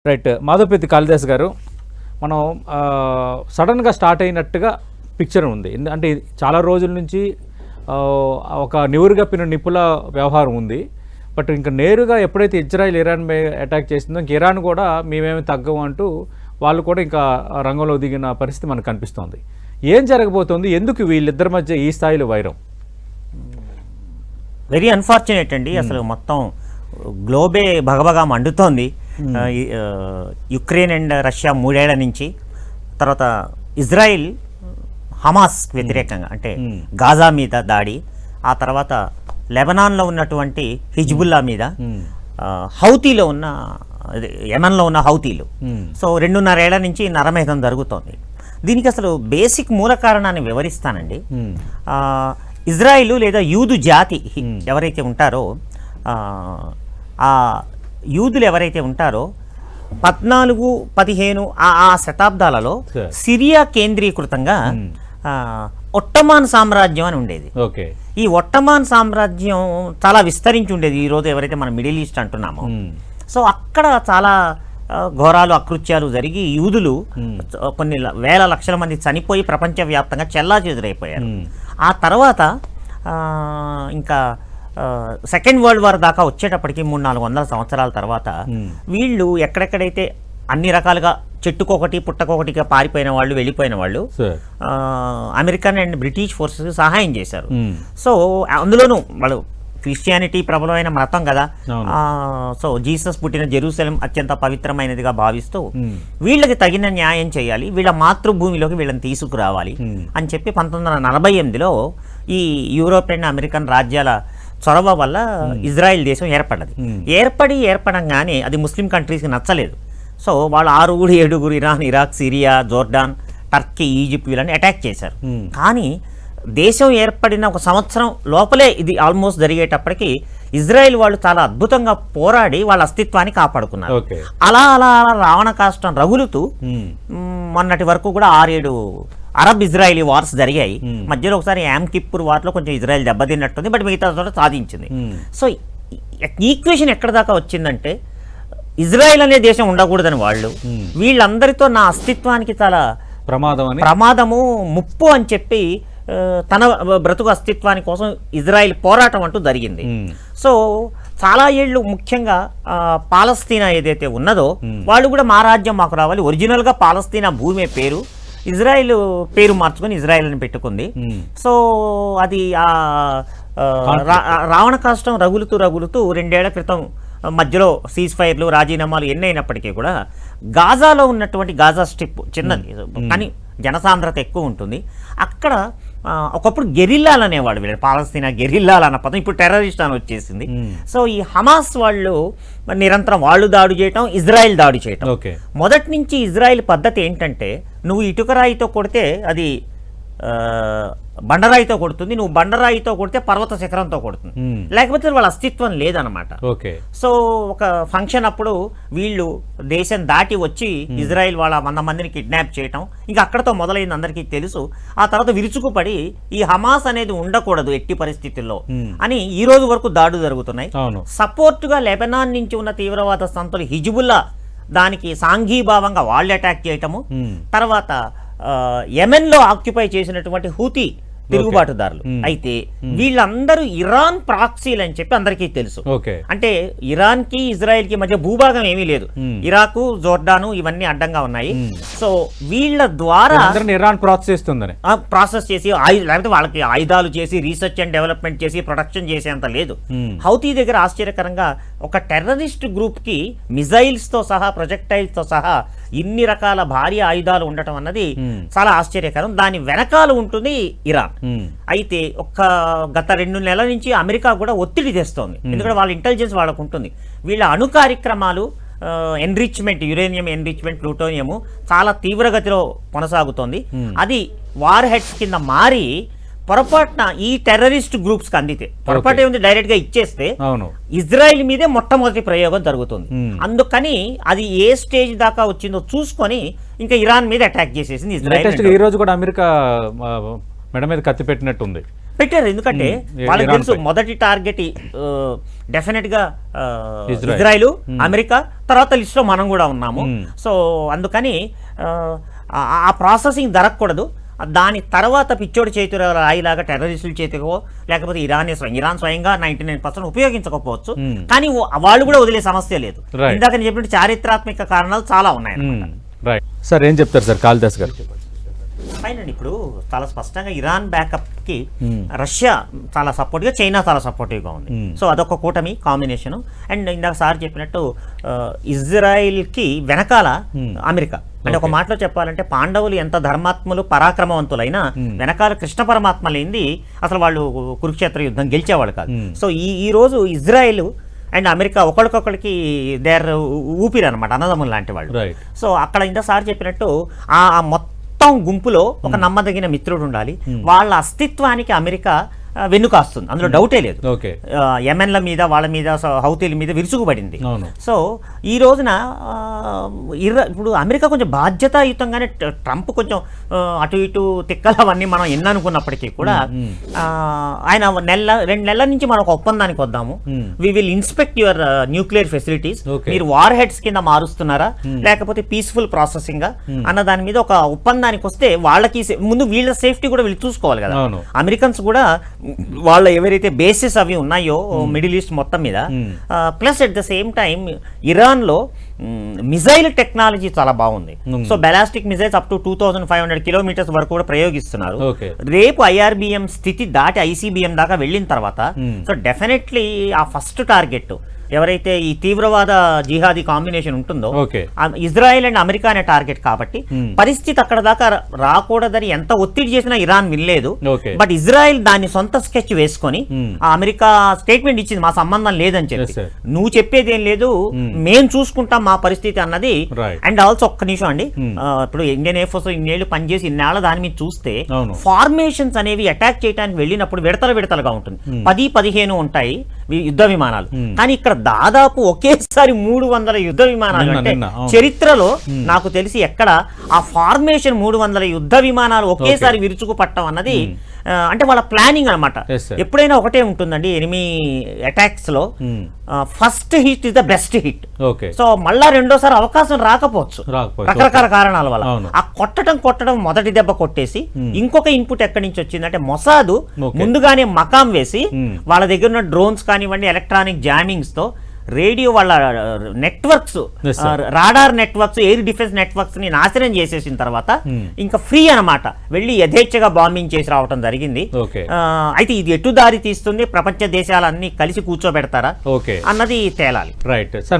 Right. Madhavapeddi Kalidas గారు, మనం సడన్గా స్టార్ట్ అయినట్టుగా పిక్చర్ ఉంది. అంటే చాలా రోజుల నుంచి ఒక నివురుగప్పిన నిపుల వ్యవహారం ఉంది. బట్ ఇంకా నేరుగా ఎప్పుడైతే ఇజ్రాయిల్ ఇరాన్ అటాక్ చేసిందో ఇంక ఇరాన్ కూడా మేమేమి తగ్గము అంటూ వాళ్ళు కూడా ఇంకా రంగంలో దిగిన పరిస్థితి మనకు కనిపిస్తోంది. ఏం జరగబోతోంది? ఎందుకు వీళ్ళిద్దరి మధ్య ఈ స్థాయిలో వైరం? వెరీ అన్ఫార్చునేట్ అండి. అసలు మొత్తం గ్లోబే భగభగా మండుతోంది. యుక్రెయిన్ అండ్ రష్యా 3 ఏళ్ల నుంచి, తర్వాత ఇజ్రాయిల్ హమాస్ వ్యతిరేకంగా అంటే గాజా మీద దాడి, ఆ తర్వాత లెబనాన్లో ఉన్నటువంటి హిజ్బుల్లా మీద, హౌతీలో ఉన్న యెమెన్లో ఉన్న హౌతీలు. సో 2.5 ఏళ్ల నుంచి నరమేధం జరుగుతోంది. దీనికి అసలు బేసిక్ మూల కారణాన్ని వివరిస్తానండి. ఇజ్రాయిలు లేదా యూదు జాతి ఎవరైతే ఉంటారో, ఆ యూదులు ఎవరైతే ఉంటారో 14-15 ఆ శతాబ్దాలలో సిరియా కేంద్రీకృతంగా ఒట్టమాన్ సామ్రాజ్యం అని ఉండేది. ఈ ఒట్టమాన్ సామ్రాజ్యం చాలా విస్తరించి ఉండేది. ఈరోజు ఎవరైతే మనం మిడిల్ ఈస్ట్ అంటున్నామో, సో అక్కడ చాలా ఘోరాలు అకృత్యాలు జరిగి యూదులు కొన్ని వేల లక్షల మంది చనిపోయి ప్రపంచవ్యాప్తంగా చెల్లాచెదురైపోయారు. ఆ తర్వాత ఇంకా సెకండ్ వరల్డ్ వార్ దాకా వచ్చేటప్పటికి 300-400 సంవత్సరాల తర్వాత వీళ్ళు ఎక్కడెక్కడైతే అన్ని రకాలుగా చెట్టుకొకటి పుట్టకొకటిగా పారిపోయిన వాళ్ళు, వెళ్ళిపోయిన వాళ్ళు అమెరికన్ అండ్ బ్రిటిష్ ఫోర్సెస్ సహాయం చేశారు. సో అందులోనూ వాళ్ళు క్రిస్టియానిటీ ప్రబలమైన మతం కదా, సో జీసస్ పుట్టిన జెరూసలేం అత్యంత పవిత్రమైనదిగా భావిస్తూ వీళ్ళకి తగిన న్యాయం చేయాలి, వీళ్ళ మాతృభూమిలోకి వీళ్ళని తీసుకురావాలి అని చెప్పి 1948లో ఈ యూరోపియన్ అమెరికన్ రాజ్యాల చొరవ వల్ల ఇజ్రాయెల్ దేశం ఏర్పడ్డది. ఏర్పడంగానే అది ముస్లిం కంట్రీస్కి నచ్చలేదు. సో వాళ్ళు 6-7 Iran, Iraq, Syria, Jordan, Turkey, Egypt వీళ్ళని అటాక్ చేశారు. కానీ దేశం ఏర్పడిన 1 సంవత్సరం లోపలే ఇది ఆల్మోస్ట్ జరిగేటప్పటికి ఇజ్రాయెల్ వాళ్ళు చాలా అద్భుతంగా పోరాడి వాళ్ళ అస్తిత్వాన్ని కాపాడుకున్నారు. అలా అలా రావణ కాష్టం రగులుతూ మొన్నటి వరకు కూడా 6-7 అరబ్ ఇజ్రాయిలీ వార్స్ జరిగాయి. మధ్యలో ఒకసారి యామ్ కిప్పూర్ వార్లో కొంచెం ఇజ్రాయెల్ దెబ్బతిన్నట్టుంది, బట్ మిగతా చోట సాధించింది. సో ఈక్వేషన్ ఎక్కడ దాకా వచ్చిందంటే ఇజ్రాయెల్ అనే దేశం ఉండకూడదని వాళ్ళు, వీళ్ళందరితో నా అస్తిత్వానికి చాలా ప్రమాదము, ముప్పు అని చెప్పి తన బ్రతుకు అస్తిత్వాని కోసం ఇజ్రాయెల్ పోరాటం అంటూ జరిగింది. సో చాలా ఏళ్ళు ముఖ్యంగా పాలస్తీనా ఏదైతే ఉన్నదో వాళ్ళు కూడా మా రాజ్యం మాకు రావాలి, ఒరిజినల్గా పాలస్తీనా భూమి పేరు ఇజ్రాయెల్ పేరు మార్చుకొని ఇజ్రాయెల్ అని పెట్టుకుంది. సో అది రావణ కాష్టం రగులుతూ 2 ఏళ్ల క్రితం మధ్యలో సీజ్ ఫైర్లు, రాజీనామాలు ఎన్నైనప్పటికీ కూడా గాజాలో ఉన్నటువంటి గాజా స్ట్రిప్ చిన్నది కానీ జనసాంద్రత ఎక్కువ ఉంటుంది. అక్కడ ఒకప్పుడు గెరిల్లాలు అనేవాడు, వీళ్ళు పాలస్తీనా గెరిల్లాలు అన్న పదం ఇప్పుడు టెర్రరిస్ట్ అని వచ్చేసింది. సో ఈ హమాస్ వాళ్ళు నిరంతరం వాళ్ళు దాడి చేయటం, ఇజ్రాయెల్ దాడి చేయటం. మొదటి నుంచి ఇజ్రాయెల్ పద్ధతి ఏంటంటే, నువ్వు ఇటుకరాయితో కొడితే అది బండరాయితో కొడుతుంది, నువ్వు బండరాయితో కొడితే పర్వత శిఖరంతో కొడుతుంది, లేకపోతే వాళ్ళ అస్తిత్వం లేదనమాట. సో ఒక ఫంక్షన్ అప్పుడు వీళ్ళు దేశం దాటి వచ్చి ఇజ్రాయెల్ వాళ్ళ 100 మందిని కిడ్నాప్ చేయటం ఇంకా అక్కడతో మొదలైంది అందరికీ తెలుసు. ఆ తర్వాత విరుచుకుపడి ఈ హమాస్ అనేది ఉండకూడదు ఎట్టి పరిస్థితుల్లో అని ఈ రోజు వరకు దాడులు జరుగుతున్నాయి. సపోర్ట్ గా లెబనాన్ నుంచి ఉన్న తీవ్రవాద సంస్థలు హిజ్బుల్లా దానికి సాంఘీభావంగా వాళ్ళు అటాక్ చేయటము, తర్వాత యెమెన్లో ఆక్యుపై చేసినటువంటి హూతీ తిరుగుబాటుదారులు. అయితే వీళ్ళందరూ ఇరాన్ ప్రాక్సీలు అని చెప్పి అందరికీ తెలుసు. అంటే ఇరాన్ కి ఇజ్రాయెల్ కి మధ్య భూభాగం ఏమీ లేదు, ఇరాకు, జోర్డాను ఇవన్నీ అడ్డంగా ఉన్నాయి. సో వీళ్ళ ద్వారా ఇరాన్ ప్రాసెస్ చేసి లేకపోతే వాళ్ళకి ఆయుధాలు చేసి రీసెర్చ్ అండ్ డెవలప్మెంట్ చేసి ప్రొడక్షన్ చేసేంత లేదు. హౌతీ దగ్గర ఆశ్చర్యకరంగా ఒక టెర్రరిస్ట్ గ్రూప్ కి మిజైల్స్ తో సహా, ప్రొజెక్టైల్స్ తో సహా ఇన్ని రకాల భారీ ఆయుధాలు ఉండటం అన్నది చాలా ఆశ్చర్యకరం. దాని వెనకాల ఉంటుంది ఇరాన్. అయితే గత 2 నెలల నుంచి అమెరికా కూడా ఒత్తిడి తెస్తోంది, ఎందుకంటే వాళ్ళ ఇంటెలిజెన్స్ వాళ్ళకు ఉంటుంది. వీళ్ళ అణు కార్యక్రమాలు, ఎన్రిచ్మెంట్, యురేనియం ఎన్రిచ్మెంట్, ప్లూటోనియము చాలా తీవ్రగతిలో కొనసాగుతోంది. అది వార్ హెడ్స్ కింద మారి పొరపాటున ఈ టెర్రరిస్ట్ గ్రూప్స్ కి అందితే, పొరపాటు ఏముంది డైరెక్ట్ గా ఇచ్చేస్తే ఇజ్రాయెల్ మీదే మొట్టమొదటి ప్రయోగం జరుగుతుంది. అందుకని అది ఏ స్టేజ్ దాకా వచ్చిందో చూసుకొని ఇంకా ఇరాన్ మీద అటాక్ చేసేసింది ఇజ్రాయెల్. ఈ రోజు కూడా అమెరికా మెడ మీద కత్తి పెట్టినట్టుంది. పెట్టారు, ఎందుకంటే వాళ్ళకి తెలుసు మొదటి టార్గెట్ డెఫినెట్గా ఇజ్రాయిల్, అమెరికా, తర్వాత లిస్ట్లో మనం కూడా ఉన్నాము. సో అందుకని ఆ ప్రాసెసింగ్ జరగకూడదు. దాని తర్వాత పిచ్చోడి చేతిలో రాయిలాగా టెర్రరిస్టుల చేతికో లేకపోతే ఇరాన్ స్వయంగా 99% ఉపయోగించకపోవచ్చు, కానీ వాళ్ళు కూడా వదిలే సమస్య లేదు. ఇందాక నేను చెప్పినట్టు చారిత్రాత్మక కారణాలు చాలా ఉన్నాయి. రైట్ సార్, ఏం చెప్తారు సార్ కాళిదాస్ గారు? ఫైన్ అండి. ఇప్పుడు చాలా స్పష్టంగా ఇరాన్ బ్యాకప్కి రష్యా చాలా సపోర్ట్గా, చైనా చాలా సపోర్టివ్గా ఉంది. సో అదొక కూటమి కాంబినేషను. అండ్ ఇందాక సార్ చెప్పినట్టు ఇజ్రాయిల్కి వెనకాల అమెరికా. అంటే ఒక మాటలో చెప్పాలంటే పాండవులు ఎంత ధర్మాత్ములు పరాక్రమవంతులైనా వెనకాల కృష్ణ పరమాత్మ లేనిది అసలు వాళ్ళు కురుక్షేత్ర యుద్ధం గెలిచేవాళ్ళు కాదు. సో ఈ రోజు ఇజ్రాయిల్ అండ్ అమెరికా ఒకరికొకరికి దేర్ ఊపిరి అనమాట, అన్నదమ్ములు లాంటి వాళ్ళు. సో అక్కడ ఇంత సార్ చెప్పినట్టు ఆ మొత్తం గుంపులో ఒక నమ్మదగిన మిత్రుడు ఉండాలి. వాళ్ళ అస్తిత్వానికి అమెరికా వెన్నుకాస్తుంది, అందులో డౌటే లేదు. యెమెన్ల మీద, వాళ్ళ మీద, హౌతీల మీద విరుచుకుపడింది. సో ఈ రోజున ఇప్పుడు అమెరికా కొంచెం బాధ్యతాయుతంగానే, ట్రంప్ కొంచెం అటు ఇటు తిక్కలు అవన్నీ మనం ఎన్ననుకున్నప్పటికీ కూడా ఆయన 2 నెలల నుంచి మనం ఒక ఒప్పందానికి వద్దాము, we will inspect your nuclear facilities, మీరు వార్ హెడ్స్ కింద మారుస్తున్నారా లేకపోతే పీస్ఫుల్ ప్రాసెసింగ్ అన్న దాని మీద ఒక ఒప్పందానికి వస్తే వాళ్ళకి ముందు వీళ్ళ సేఫ్టీ కూడా వీళ్ళు చూసుకోవాలి కదా. అమెరికన్స్ కూడా వాళ్ళ ఎవరైతే బేసిస్ అవి ఉన్నాయో మిడిల్ ఈస్ట్ మొత్తం మీద, plus at the same time Iran లో మిజైల్ టెక్నాలజీ చాలా బాగుంది. So ballistic missiles up to 2500 kilometres వరకు కూడా ప్రయోగిస్తున్నారు. రేపు ఐఆర్బిఎం స్థితి దాటి ఐసీబిఎం దాకా వెళ్ళిన తర్వాత సో డెఫినెట్లీ ఆ ఫస్ట్ టార్గెట్ ఎవరైతే ఈ తీవ్రవాద జిహాదీ కాంబినేషన్ ఉంటుందో ఇజ్రాయెల్ అండ్ అమెరికా అనే టార్గెట్ కాబట్టి పరిస్థితి అక్కడ దాకా రాకూడదని ఎంత ఒత్తిడి చేసినా ఇరాన్ వినలేదు. బట్ ఇజ్రాయెల్ దాన్ని సొంత స్కెచ్ వేసుకొని ఆ అమెరికా స్టేట్మెంట్ ఇచ్చింది, మా సంబంధం లేదని చెప్పి, నువ్వు చెప్పేది ఏం లేదు, మేం చూసుకుంటాం మా పరిస్థితి అన్నది. అండ్ ఆల్సో ఒక్క నిమిషం అండి, ఇప్పుడు ఇండియన్ ఎయిర్ ఫోర్స్ ఇన్నేళ్లు పనిచేసి ఇన్నేళ్ల దాని మీద చూస్తే ఫార్మేషన్స్ అనేవి అటాక్ చేయడానికి వెళ్ళినప్పుడు విడతలుగా ఉంటుంది, 10-15 ఉంటాయి యుద్ధ విమానాలు. కానీ ఇక్కడ దాదాపు ఒకేసారి 300 యుద్ధ విమానాలు. అంటే చరిత్రలో నాకు తెలిసి ఎక్కడ ఆ ఫార్మేషన్ 300 యుద్ధ విమానాలు ఒకేసారి విరుచుకు పట్టడం అన్నది అంటే వాళ్ళ ప్లానింగ్ అనమాట. ఎప్పుడైనా ఒకటే ఉంటుందండి ఎనిమీ అటాక్స్ లో, first hit is the best hit. So మళ్ళా రెండోసారి అవకాశం రాకపోవచ్చు రకరకాల కారణాల వల్ల. ఆ కొట్టడం మొదటి దెబ్బ కొట్టేసి ఇంకొక ఇన్పుట్ ఎక్కడి నుంచి వచ్చిందంటే మొసాదు ముందుగానే మకాం వేసి వాళ్ళ దగ్గర ఉన్న డ్రోన్స్ కానివ్వండి, ఎలక్ట్రానిక్ జామింగ్స్ తో రేడియో వాళ్ళ networks, radar networks, air defence networks ని నాశనం చేసేసిన తర్వాత ఇంకా ఫ్రీ అనమాట వెళ్ళి యథేచ్ఛగా బాంబింగ్ చేసి రావడం జరిగింది. అయితే ఇది ఎటు దారి తీస్తుంది, ప్రపంచ దేశాలన్నీ కలిసి కూర్చోబెడతారా అన్నది తేలాలి. Right sir.